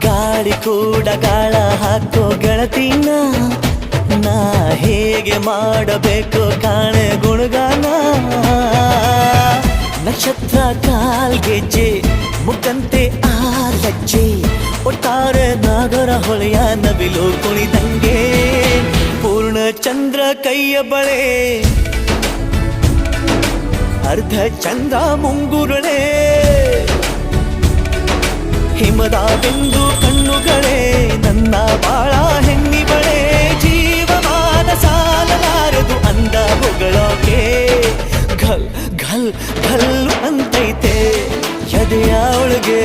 ಗಾಳಿ ಕೂಡ ಗಾಳ ಹಾಕೋ ಗೆಳತಿನ ನಾ ಹೇಗೆ ಮಾಡಬೇಕು ಕಾಣೆ ಗುಣಗಾನ ನಕ್ಷತ್ರ ಕಾಲ್ಗೆಜ್ಜೆ ಮುಖಂತೆ ಆಲಜ್ಜೆ ಒಟ್ಟಾರೆ ನಾಗರ ಹೊಳೆಯ ನವಿಲು ಕುಣಿದಂಗೆ ಪೂರ್ಣ ಚಂದ್ರ ಕೈಯ ಬಳೆ ಅರ್ಧ ಚಂದ್ರ ಮುಂಗುರುಳೆ ಹಿಮದ ಬಿಂದು ಕಣ್ಣುಗಳೇ ನನ್ನ ಬಾಳ ಹೆಣ್ಣಿ ಬಳೆ ಜೀವಮಾನ ಸಾಲಲಾರದು ಅಂದ ಹೊಗಳೋಕೆ ಘಲ್ ಘಲ್ ಘಲ್ ಅಂತೈತೆ ಎದೆಯ ಒಳಗೆ